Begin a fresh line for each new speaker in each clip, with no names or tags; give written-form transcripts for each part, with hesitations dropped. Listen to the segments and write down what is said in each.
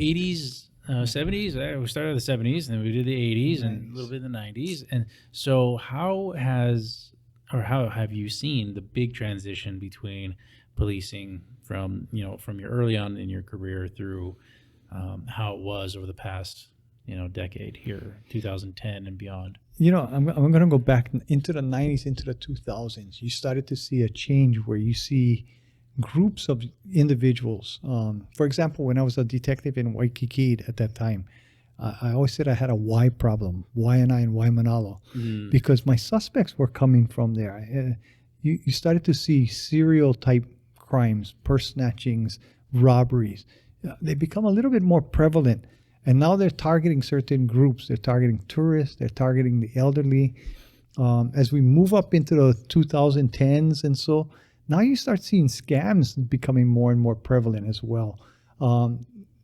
80s, 70s. We started in the 70s, and then we did the 80s, and a little bit in the 90s. And so, how have you seen the big transition between policing from from your early on in your career through how it was over the past decade here, 2010 and beyond?
I'm going to go back into the 90s, into the 2000s. You started to see a change where you see groups of individuals. For example, when I was a detective in Waikiki at that time, I always said I had a why problem, Waianae and Waimanalo, because my suspects were coming from there. You started to see serial type crimes, purse snatchings, robberies. They become a little bit more prevalent. And now they're targeting certain groups. They're targeting tourists. They're targeting the elderly. As we move up into the 2010s and so, now you start seeing scams becoming more and more prevalent as well.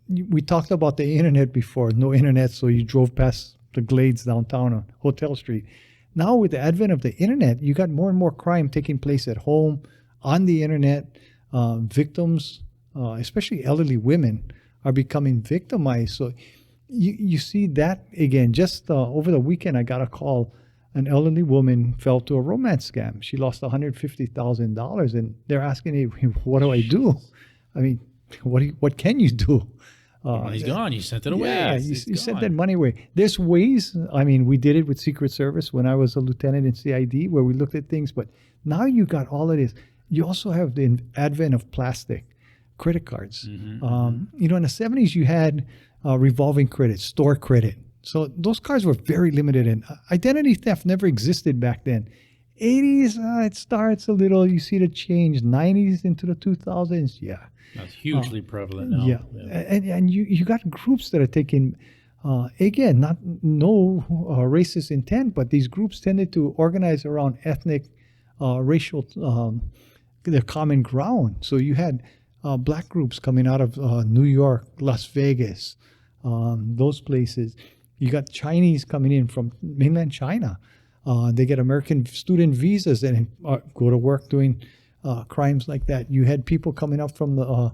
We talked about the internet before. No internet, so you drove past the Glades downtown on Hotel Street. Now with the advent of the internet, you got more and more crime taking place at home, on the internet. Victims, especially elderly women, are becoming victimized. So you see that again. Just over the weekend, I got a call. An elderly woman fell to a romance scam. She lost $150,000, and they're asking me, "What do I do?" I mean, what can you do?
He's gone. You sent it away.
Yeah, you sent that money away. There's ways. I mean, we did it with Secret Service when I was a lieutenant in CID, where we looked at things. But now you got all of this. You also have the advent of plastic credit cards. In the 70s, you had revolving credit, store credit. So those cards were very limited, and identity theft never existed back then. 80s, it starts a little. You see the change. 90s into the 2000s, yeah.
That's hugely prevalent now.
Yeah. And you got groups that are taking, again, no racist intent, but these groups tended to organize around ethnic, racial, their common ground. So you had black groups coming out of New York, Las Vegas, those places. You got Chinese coming in from mainland China. They get American student visas and go to work doing crimes like that. You had people coming up from the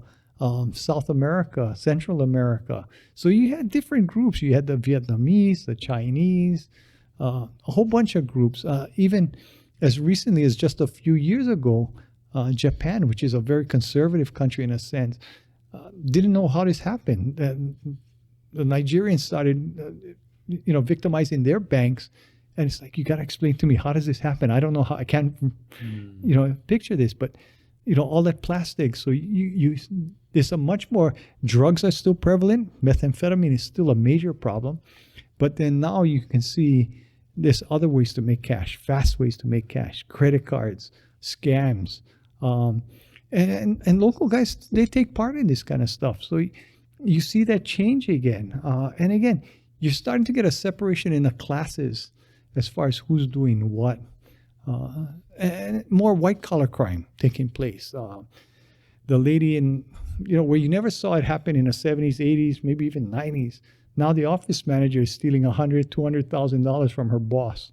South America, Central America. So you had different groups. You had the Vietnamese, the Chinese, a whole bunch of groups. Even as recently as just a few years ago, Japan, which is a very conservative country in a sense, didn't know how this happened. The Nigerians started, victimizing their banks, and it's like, you got to explain to me, how does this happen? I don't know how. I can't, picture this. But all that plastic. So there's a much more. Drugs are still prevalent. Methamphetamine is still a major problem, but then now you can see there's other ways to make cash, fast ways to make cash, credit cards, scams. And local guys, they take part in this kind of stuff. So you see that change again. And again, you're starting to get a separation in the classes as far as who's doing what. And more white-collar crime taking place. The lady in, where you never saw it happen in the 70s, 80s, maybe even 90s. Now the office manager is stealing $100,000, $200,000 from her boss.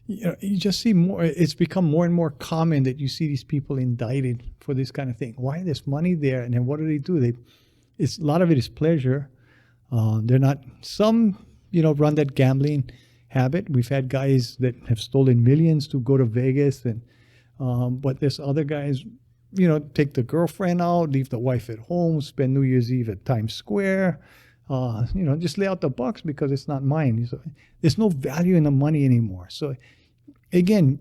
You just see more. It's become more and more common that you see these people indicted for this kind of thing. Why? There's money there, and then what do? A lot of it is pleasure. They're not. Some, run that gambling habit. We've had guys that have stolen millions to go to Vegas, and but there's other guys, take the girlfriend out, leave the wife at home, spend New Year's Eve at Times Square. Just lay out the bucks because it's not mine. So there's no value in the money anymore. So again,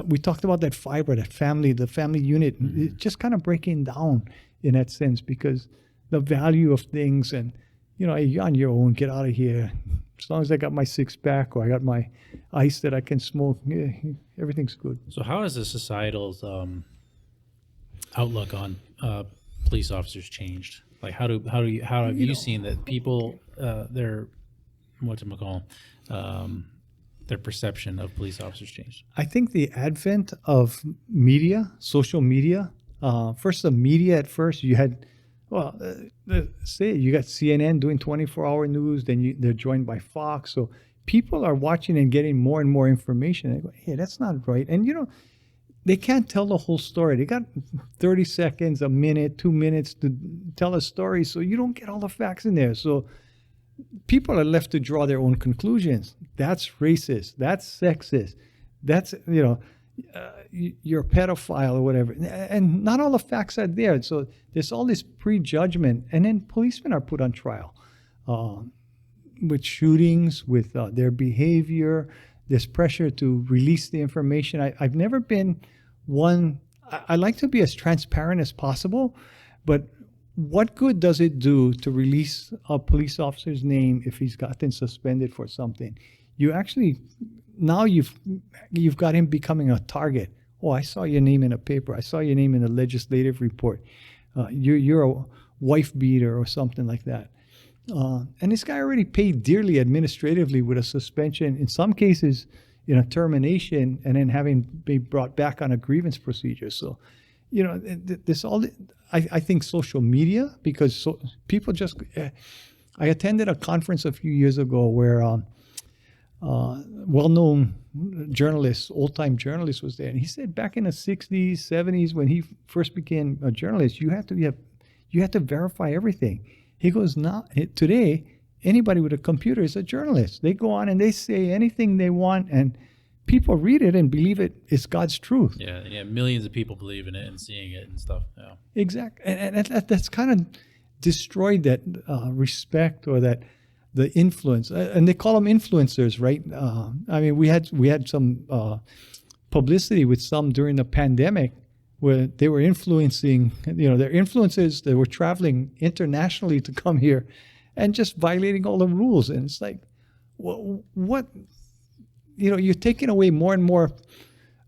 we talked about that fiber, that family, the family unit, it's just kind of breaking down in that sense, because the value of things, and you're on your own, get out of here. As long as I got my six-pack or I got my ice that I can smoke, everything's good.
So how has the societal's outlook on police officers changed? Like how have you seen that people their their perception of police officers changed?
I think the advent of media, social media. First, the media. At first, you had, say you got CNN doing 24-hour news. Then they're joined by Fox. So people are watching and getting more and more information. They go, hey, that's not right. And they can't tell the whole story. They got 30 seconds, a minute, 2 minutes to tell a story, so you don't get all the facts in there. So people are left to draw their own conclusions. That's racist. That's sexist. That's, you're a pedophile or whatever. And not all the facts are there. So there's all this prejudgment. And then policemen are put on trial with shootings, with their behavior. There's pressure to release the information. I've never been one. I like to be as transparent as possible, but what good does it do to release a police officer's name if he's gotten suspended for something? You actually, now you've got him becoming a target. Oh, I saw your name in a paper. I saw your name in a legislative report. You're a wife beater or something like that. And this guy already paid dearly administratively with a suspension, in some cases, a termination, and then having been brought back on a grievance procedure. So, this all. I think social media, because people just. I attended a conference a few years ago where well-known journalist, old-time journalist, was there, and he said back in the 60s, 70s, when he first became a journalist, you had to verify everything. He goes, today, anybody with a computer is a journalist. They go on and they say anything they want, and people read it and believe it is God's truth.
Yeah. Millions of people believe in it and seeing it and stuff. Yeah. Exactly.
And that's kind of destroyed that respect, or that the influence. And they call them influencers, right? I mean, we had some publicity with some during the pandemic, where they were influencing, their influencers. They were traveling internationally to come here and just violating all the rules. And it's like, what, you're taking away more and more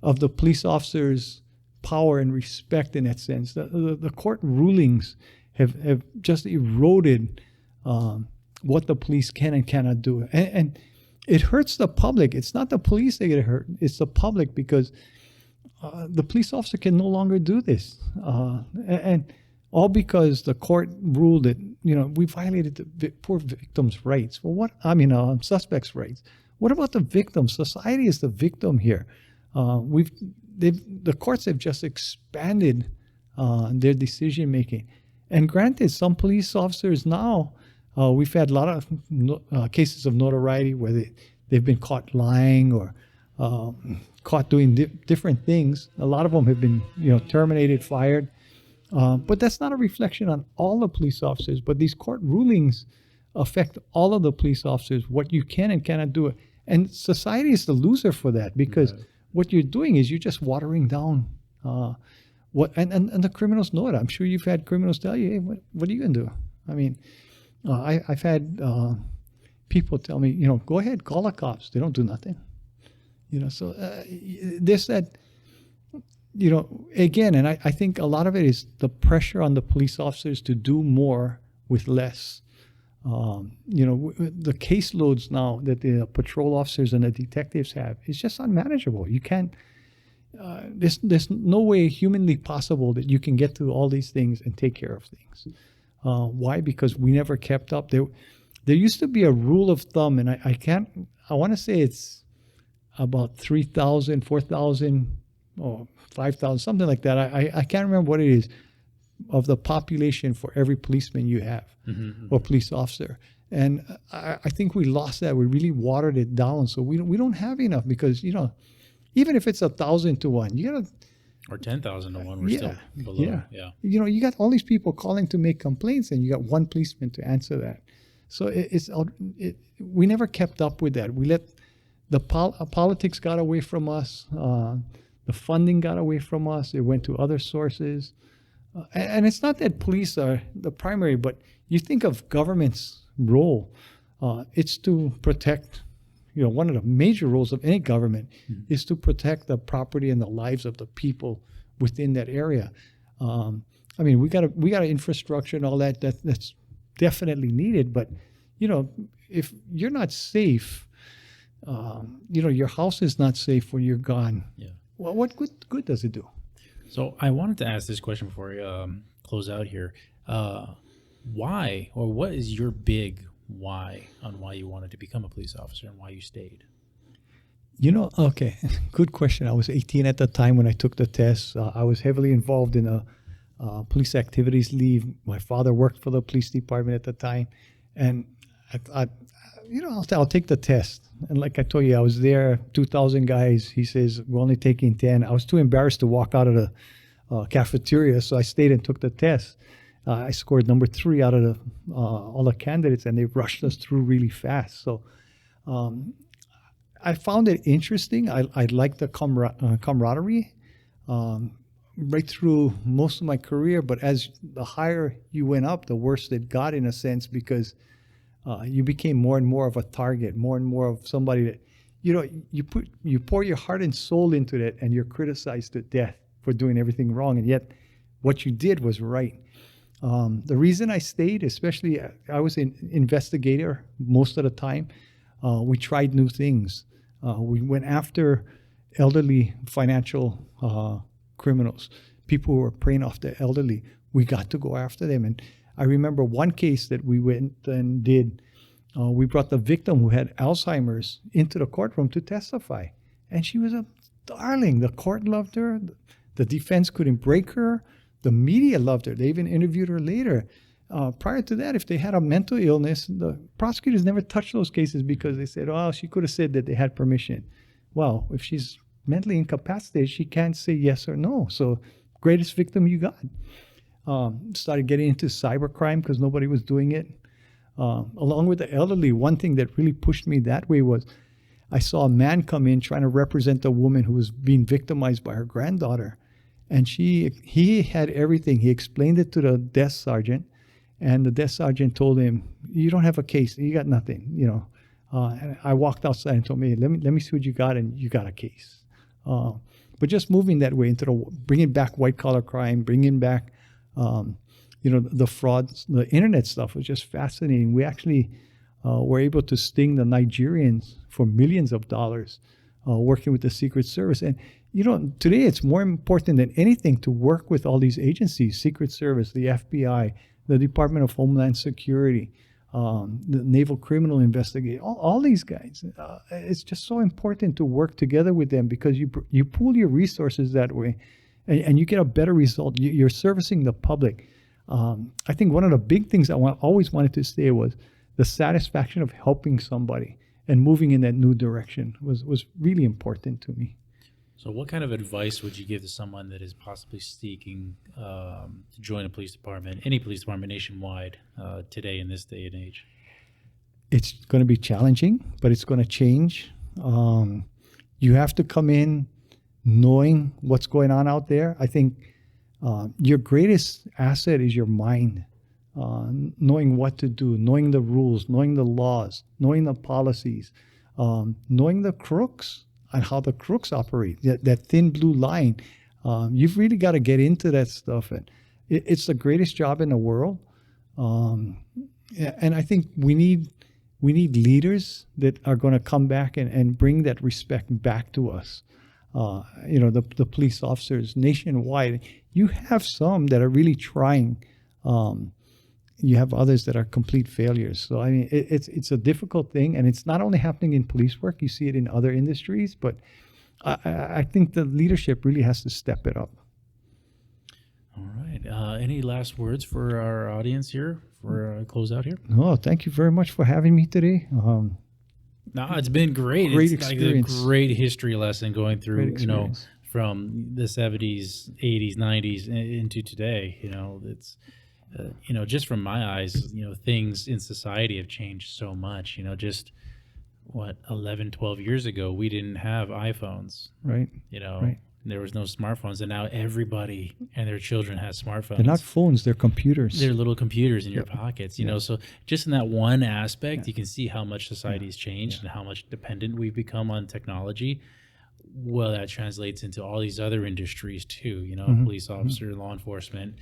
of the police officers' power and respect in that sense. The court rulings have just eroded what the police can and cannot do. And it hurts the public. It's not the police that get hurt. It's the public, because the police officer can no longer do this. And all because the court ruled that, we violated the poor victim's rights. Well, suspect's rights. What about the victim? Society is the victim here. The courts have just expanded their decision-making. And granted, some police officers now, we've had a lot of cases of notoriety where they've been caught lying or caught doing different things. A lot of them have been, terminated, fired. But that's not a reflection on all the police officers. But these court rulings affect all of the police officers, what you can and cannot do. And society is the loser for that, because what you're doing is you're just watering down and the criminals know it. I'm sure you've had criminals tell you, hey, what are you going to do? I mean, I've had people tell me, go ahead, call the cops. They don't do nothing. So there's that, again, and I think a lot of it is the pressure on the police officers to do more with less. The caseloads now that the patrol officers and the detectives have is just unmanageable. You can't, there's no way humanly possible that you can get to all these things and take care of things. Why? Because we never kept up. There used to be a rule of thumb, and I want to say it's about 3,000, 4,000, or 5,000, something like that. I can't remember what it is, of the population for every policeman you have, or police officer. And I think we lost that. We really watered it down. So we don't have enough, because, even if it's 1,000 to 1, you got to,
or 10,000 to 1, we're still below. Yeah.
You got all these people calling to make complaints, and you got one policeman to answer that. So we never kept up with that. We let the politics got away from us. The funding got away from us. It went to other sources. And it's not that police are the primary, but you think of government's role. It's to protect, one of the major roles of any government is to protect the property and the lives of the people within that area. We got an infrastructure and all that's definitely needed. But, if you're not safe, your house is not safe when you're gone. Yeah. Well, what good does it do?
So I wanted to ask this question before we close out here. Why, or what is your big why on why you wanted to become a police officer and why you stayed?
Okay, good question. I was 18 at the time when I took the test. I was heavily involved in a police activities leave. My father worked for the police department at the time, and I'll take the test. And like I told you, I was there, 2,000 guys. He says we're only taking 10. I was too embarrassed to walk out of the cafeteria, so I stayed and took the test. I scored number 3 out of all the candidates, and they rushed us through really fast. So I found it interesting. I liked the camaraderie right through most of my career. But as the higher you went up, the worse it got in a sense, because you became more and more of a target, more and more of somebody that, you pour your heart and soul into it, and you're criticized to death for doing everything wrong. And yet what you did was right. The reason I stayed, especially I was an investigator most of the time. We tried new things. We went after elderly financial criminals, people who were preying off the elderly. We got to go after them. And I remember one case that we went and did. We brought the victim who had Alzheimer's into the courtroom to testify. And she was a darling. The court loved her. The defense couldn't break her. The media loved her. They even interviewed her later. Prior to that, if they had a mental illness, the prosecutors never touched those cases because they said, oh, she could have said that they had permission. Well, if she's mentally incapacitated, she can't say yes or no. So greatest victim you got. Started getting into cybercrime because nobody was doing it. Along with the elderly, one thing that really pushed me that way was I saw a man come in trying to represent a woman who was being victimized by her granddaughter. And he had everything. He explained it to the desk sergeant, and the desk sergeant told him, "You don't have a case. You got nothing." And I walked outside and told me, "Let me see what you got," and you got a case. But just moving that way into bringing back white collar crime, bringing back, the frauds, the internet stuff was just fascinating. We actually were able to sting the Nigerians for millions of dollars, working with the Secret Service. And today it's more important than anything to work with all these agencies, Secret Service, the FBI, the Department of Homeland Security, the Naval Criminal Investigation, all these guys. It's just so important to work together with them because you pool your resources that way and you get a better result. You're servicing the public. I think one of the big things I always wanted to say was the satisfaction of helping somebody and moving in that new direction was really important to me.
So what kind of advice would you give to someone that is possibly seeking to join a police department, any police department nationwide, today in this day and age?
It's going to be challenging, but it's going to change. You have to come in knowing what's going on out there. I think your greatest asset is your mind, knowing what to do, knowing the rules, knowing the laws, knowing the policies, knowing the crooks and how the crooks operate, that thin blue line. You've really got to get into that stuff. And it's the greatest job in the world. And I think we need leaders that are going to come back and bring that respect back to us. The police officers nationwide, you have some that are really trying. You have others that are complete failures. So I mean, it's a difficult thing, and it's not only happening in police work. You see it in other industries, but I think the leadership really has to step it up.
All right. Any last words for our audience here for a closeout here?
No, thank you very much for having me today.
No, it's been great.
Great
it's
experience.
Like a great history lesson going through,
Great
from the 70s, 80s, 90s into today. It's just from my eyes, things in society have changed so much. Just 11, 12 years ago, we didn't have iPhones.
Right. Right.
There was no smartphones, and now everybody and their children has smartphones.
They're not phones; they're computers.
They're little computers in your pockets. So just in that one aspect, you can see how much society has changed and how much dependent we've become on technology. Well, that translates into all these other industries too. Police officer, law enforcement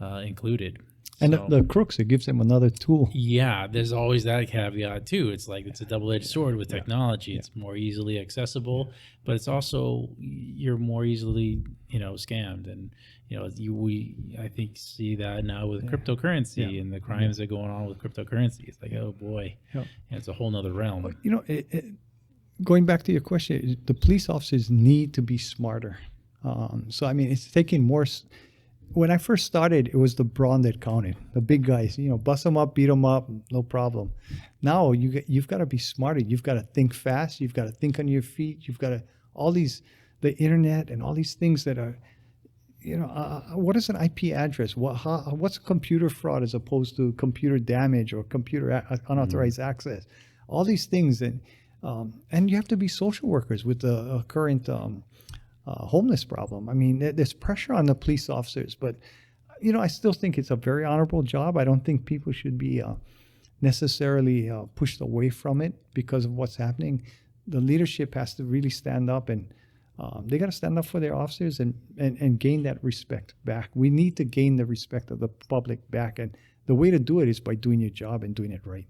included.
And the crooks, it gives them another tool.
Yeah, there's always that caveat too. It's like it's a double-edged sword with technology. Yeah. It's more easily accessible, but it's also you're more easily, scammed. And we I think see that now with cryptocurrency and the crimes that are going on with cryptocurrency. It's like, oh boy, it's a whole nother realm.
going back to your question, the police officers need to be smarter. So I mean, it's taking more. When I first started, it was the brawn that counted. The big guys, bust them up, beat them up, no problem. Now you've got to be smarter. You've got to think fast. You've got to think on your feet. You've got to the internet and all these things that are, what is an IP address? What's computer fraud as opposed to computer damage or computer unauthorized access? All these things, and you have to be social workers with the current homeless problem. I mean, there's pressure on the police officers, but I still think it's a very honorable job. I don't think people should be necessarily pushed away from it because of what's happening. The leadership has to really stand up, and they got to stand up for their officers and gain that respect back. We need to gain the respect of the public back, and the way to do it is by doing your job and doing it right.